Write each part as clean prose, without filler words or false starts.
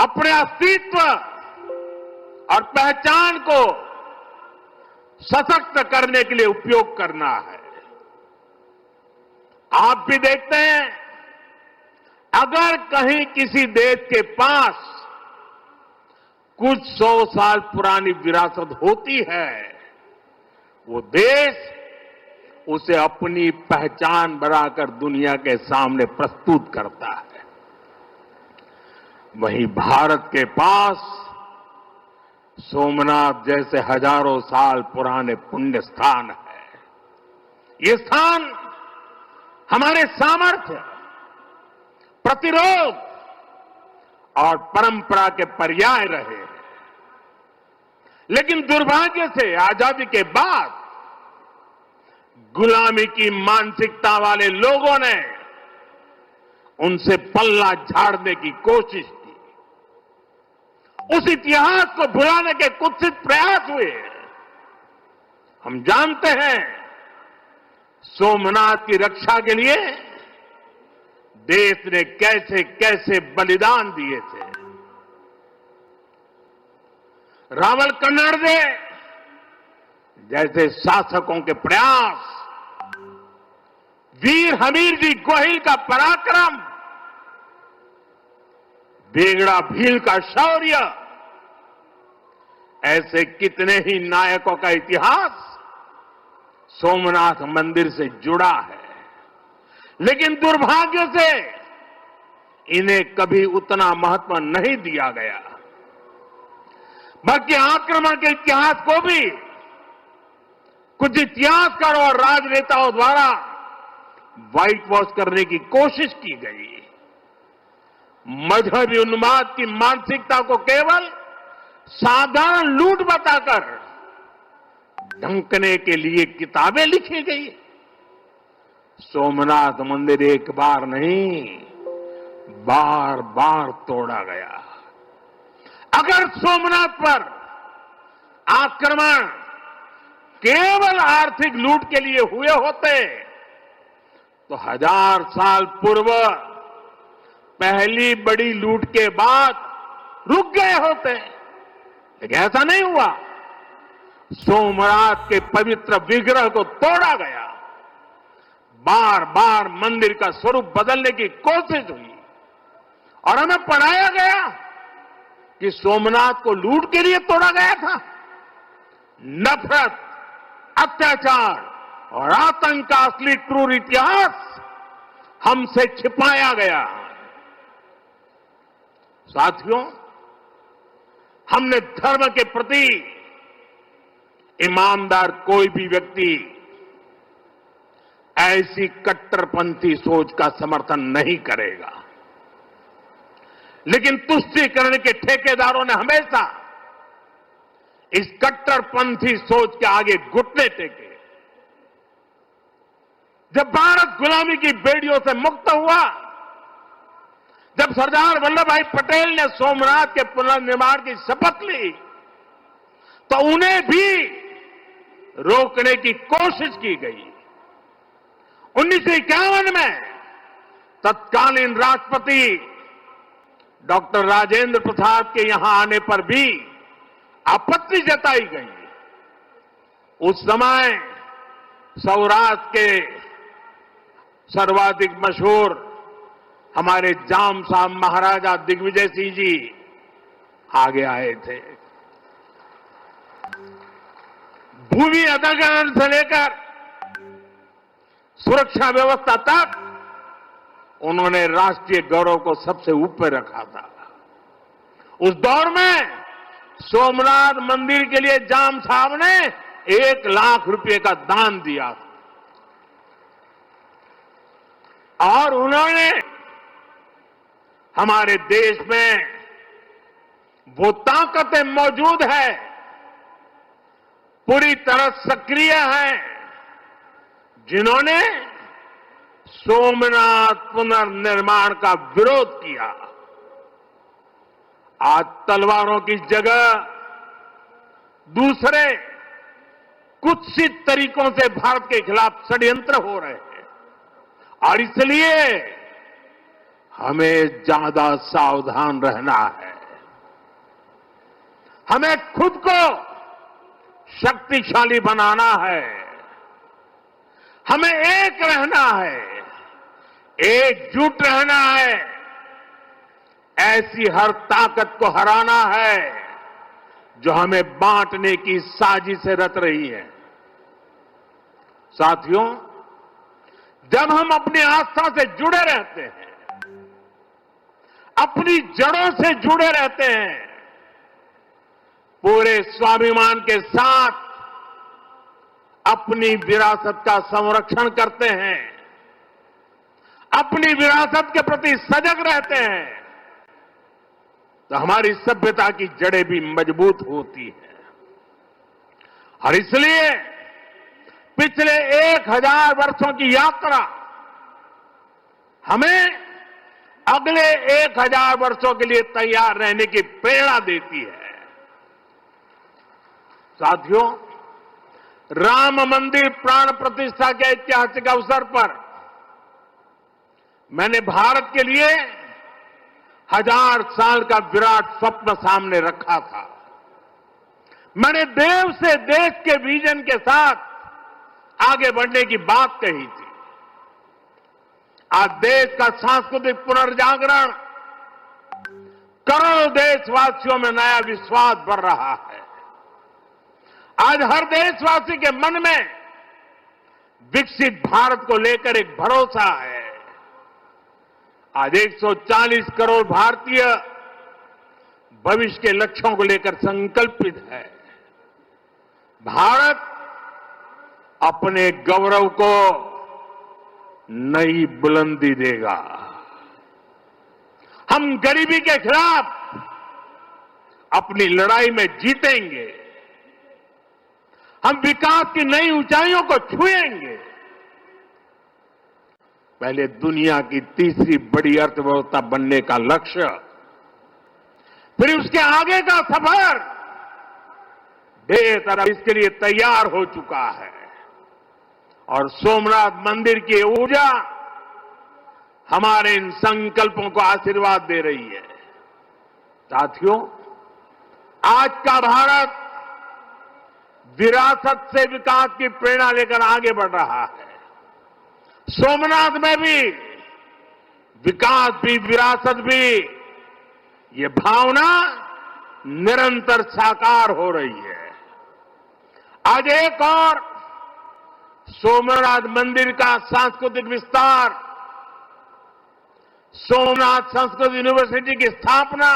अपने अस्तित्व और पहचान को सशक्त करने के लिए उपयोग करना है। आप भी देखते हैं, अगर कहीं किसी देश के पास कुछ 100 साल पुरानी विरासत होती है, वो देश उसे अपनी पहचान बनाकर दुनिया के सामने प्रस्तुत करता है। वहीं भारत के पास सोमनाथ जैसे हजारों साल पुराने पुण्य स्थान है। ये स्थान हमारे सामर्थ्य, प्रतिरोध और परंपरा के पर्याय रहे हैं। लेकिन दुर्भाग्य से आजादी के बाद गुलामी की मानसिकता वाले लोगों ने उनसे पल्ला झाड़ने की कोशिश की। उस इतिहास को भुलाने के कुत्सित प्रयास हुए। हम जानते हैं, सोमनाथ की रक्षा के लिए देश ने कैसे कैसे बलिदान दिए थे। रावल कन्नड़े जैसे शासकों के प्रयास, वीर हमीरजी गोहिल का पराक्रम, बेगड़ा भील का शौर्य, ऐसे कितने ही नायकों का इतिहास सोमनाथ मंदिर से जुड़ा है। लेकिन दुर्भाग्य से इन्हें कभी उतना महत्व नहीं दिया गया। बल्कि आक्रमण के इतिहास को भी कुछ इतिहासकारों और राजनेताओं द्वारा व्हाइट वॉश करने की कोशिश की गई। मजहबी उन्माद की मानसिकता को केवल साधारण लूट बताकर ढंकने के लिए किताबें लिखी गई। सोमनाथ मंदिर एक बार नहीं, बार बार तोड़ा गया। अगर सोमनाथ पर आक्रमण केवल आर्थिक लूट के लिए हुए होते तो 1000 साल पूर्व पहली बड़ी लूट के बाद रुक गए होते। लेकिन ऐसा नहीं हुआ। सोमनाथ के पवित्र विग्रह को तोड़ा गया। बार बार मंदिर का स्वरूप बदलने की कोशिश हुई और हमें पढ़ाया गया कि सोमनाथ को लूट के लिए तोड़ा गया था। नफरत, अत्याचार और आतंक का असली क्रूर इतिहास हमसे छिपाया गया। साथियों, हमने धर्म के प्रति ईमानदार कोई भी व्यक्ति ऐसी कट्टरपंथी सोच का समर्थन नहीं करेगा। लेकिन तुष्टीकरण के ठेकेदारों ने हमेशा इस कट्टरपंथी सोच के आगे घुटने टेके। जब भारत गुलामी की बेड़ियों से मुक्त हुआ, जब सरदार वल्लभ भाई पटेल ने सोमनाथ के पुनर्निर्माण की शपथ ली, तो उन्हें भी रोकने की कोशिश की गई। 1951 में तत्कालीन राष्ट्रपति डॉक्टर राजेंद्र प्रसाद के यहां आने पर भी आपत्ति जताई गई। उस समय सौराष्ट्र के सर्वाधिक मशहूर हमारे जाम साहब महाराजा दिग्विजय सिंह जी आगे आए थे। भूमि अधिग्रहण से लेकर सुरक्षा व्यवस्था तक उन्होंने राष्ट्रीय गौरव को सबसे ऊपर रखा था। उस दौर में सोमनाथ मंदिर के लिए जाम साहब ने 1 लाख रुपए का दान दिया और उन्होंने हमारे देश में वो ताकतें मौजूद है, पूरी तरह सक्रिय है, जिन्होंने सोमनाथ पुनर्निर्माण का विरोध किया। आज तलवारों की जगह दूसरे कुत्सित तरीकों से भारत के खिलाफ षड्यंत्र हो रहे हैं और इसलिए हमें ज्यादा सावधान रहना है। हमें खुद को शक्तिशाली बनाना है, हमें एक रहना है, एकजुट रहना है, ऐसी हर ताकत को हराना है जो हमें बांटने की साजिशें रच रही है। साथियों, जब हम अपनी आस्था से जुड़े रहते हैं, अपनी जड़ों से जुड़े रहते हैं, पूरे स्वाभिमान के साथ अपनी विरासत का संरक्षण करते हैं, अपनी विरासत के प्रति सजग रहते हैं, तो हमारी सभ्यता की जड़ें भी मजबूत होती हैं। और इसलिए पिछले 1000 वर्षों की यात्रा हमें अगले 1000 वर्षों के लिए तैयार रहने की प्रेरणा देती है। साथियों, राम मंदिर प्राण प्रतिष्ठा के ऐतिहासिक अवसर पर मैंने भारत के लिए 1000 साल का विराट स्वप्न सामने रखा था। मैंने देव से देश के विजन के साथ आगे बढ़ने की बात कही थी। आज देश का सांस्कृतिक पुनर्जागरण करोड़ों देशवासियों में नया विश्वास बढ़ रहा है। आज हर देशवासी के मन में विकसित भारत को लेकर एक भरोसा है। आज 140 करोड़ भारतीय भविष्य के लक्ष्यों को लेकर संकल्पित है। भारत अपने गौरव को नई बुलंदी देगा। हम गरीबी के खिलाफ अपनी लड़ाई में जीतेंगे। हम विकास की नई ऊंचाइयों को छुएंगे। पहले दुनिया की तीसरी बड़ी अर्थव्यवस्था बनने का लक्ष्य, फिर उसके आगे का सफर देश अब इसके लिए तैयार हो चुका है। और सोमनाथ मंदिर की ऊर्जा हमारे इन संकल्पों को आशीर्वाद दे रही है। साथियों, आज का भारत विरासत से विकास की प्रेरणा लेकर आगे बढ़ रहा है। सोमनाथ में भी विकास भी विरासत भी, ये भावना निरंतर साकार हो रही है। आज एक और सोमनाथ मंदिर का सांस्कृतिक विस्तार, सोमनाथ संस्कृत यूनिवर्सिटी की स्थापना,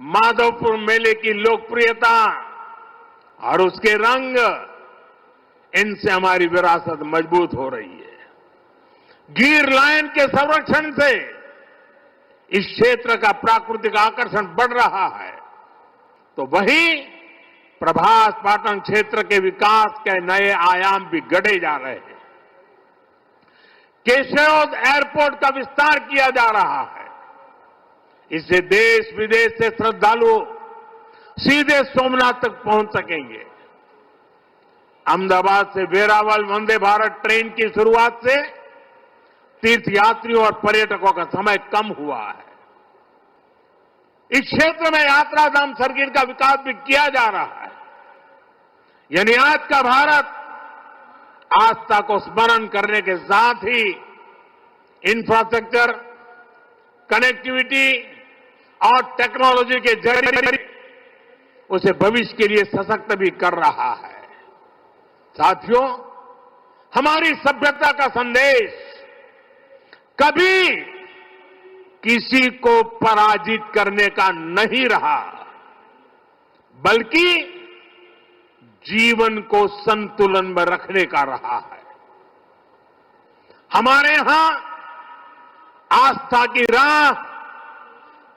माधवपुर मेले की लोकप्रियता और उसके रंग, इनसे हमारी विरासत मजबूत हो रही है। गिर लायन के संरक्षण से इस क्षेत्र का प्राकृतिक आकर्षण बढ़ रहा है, तो वहीं प्रभास पाटन क्षेत्र के विकास के नए आयाम भी गढ़े जा रहे हैं। केशोद एयरपोर्ट का विस्तार किया जा रहा है। इससे देश विदेश से श्रद्धालु सीधे सोमनाथ तक पहुंच सकेंगे। अहमदाबाद से वेरावल वंदे भारत ट्रेन की शुरुआत से तीर्थयात्रियों और पर्यटकों का समय कम हुआ है। इस क्षेत्र में यात्रा धाम सर्किट का विकास भी किया जा रहा है। यानी आज का भारत आस्था को स्मरण करने के साथ ही इंफ्रास्ट्रक्चर, कनेक्टिविटी और टेक्नोलॉजी के जरिए उसे भविष्य के लिए सशक्त भी कर रहा है। साथियों, हमारी सभ्यता का संदेश कभी किसी को पराजित करने का नहीं रहा, बल्कि जीवन को संतुलन में रखने का रहा है। हमारे यहां आस्था की राह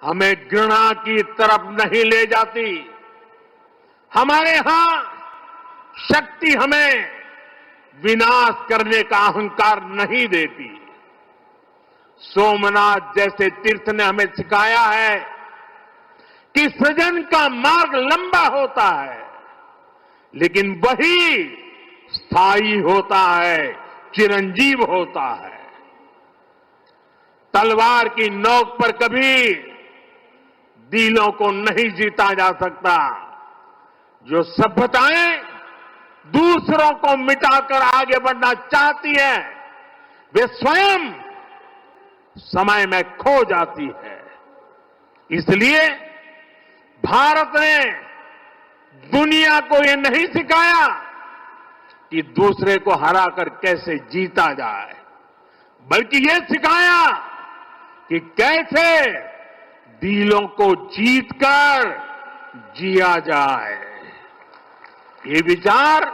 हमें घृणा की तरफ नहीं ले जाती। हमारे यहां शक्ति हमें विनाश करने का अहंकार नहीं देती। सोमनाथ जैसे तीर्थ ने हमें सिखाया है कि सृजन का मार्ग लंबा होता है, लेकिन वही स्थायी होता है, चिरंजीव होता है। तलवार की नोक पर कभी दिलों को नहीं जीता जा सकता। जो सभ्यताएं दूसरों को मिटाकर आगे बढ़ना चाहती है, वे स्वयं समय में खो जाती है। इसलिए भारत ने दुनिया को ये नहीं सिखाया कि दूसरे को हराकर कैसे जीता जाए, बल्कि ये सिखाया कि कैसे दिलों को जीतकर जिया जाए। ये विचार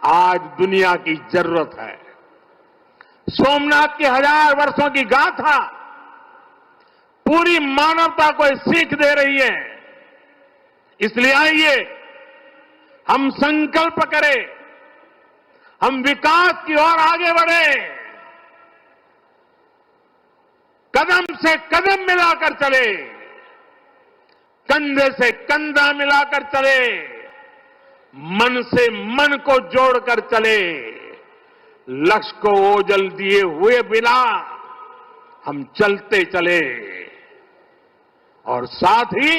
आज दुनिया की जरूरत है। सोमनाथ की 1000 वर्षों की गाथा पूरी मानवता को सीख दे रही है। इसलिए आइए हम संकल्प करें, हम विकास की ओर आगे बढ़ें, कदम से कदम मिलाकर चले, कंधे से कंधा मिलाकर चले, मन से मन को जोड़कर चले, लक्ष्य को ओझल दिए हुए बिना हम चलते चले और साथ ही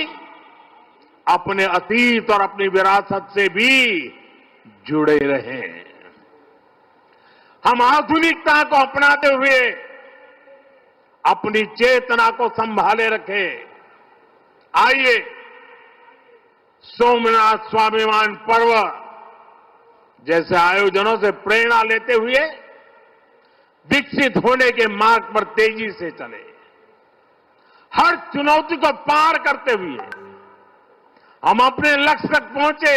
अपने अतीत और अपनी विरासत से भी जुड़े रहें। हम आधुनिकता को अपनाते हुए अपनी चेतना को संभाले रखें। आइए सोमनाथ स्वाभिमान पर्व जैसे आयोजनों से प्रेरणा लेते हुए विकसित होने के मार्ग पर तेजी से चले। हर चुनौती को पार करते हुए हम अपने लक्ष्य तक पहुंचे।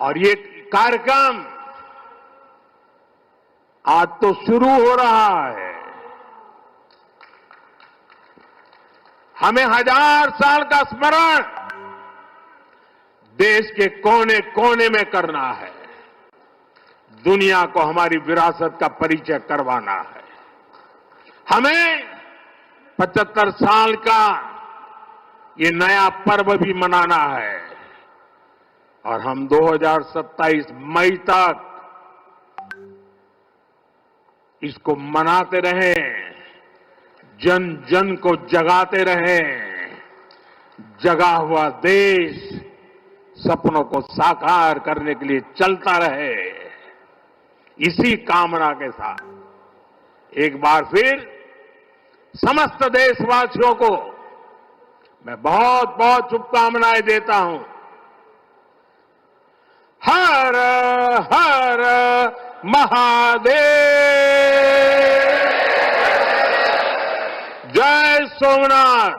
और ये कार्यक्रम आज तो शुरू हो रहा है। हमें 1000 साल का स्मरण देश के कोने कोने में करना है। दुनिया को हमारी विरासत का परिचय करवाना है। हमें 75 साल का ये नया पर्व भी मनाना है और हम 2027 मई तक इसको मनाते रहें, जन जन को जगाते रहें। जगा हुआ देश सपनों को साकार करने के लिए चलता रहे। इसी कामना के साथ एक बार फिर समस्त देशवासियों को मैं बहुत बहुत शुभकामनाएं देता हूं। हर हर महादेव। जय सोमनाथ,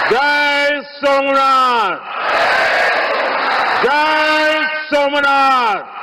जय सोमनाथ, जय सोमनाथ।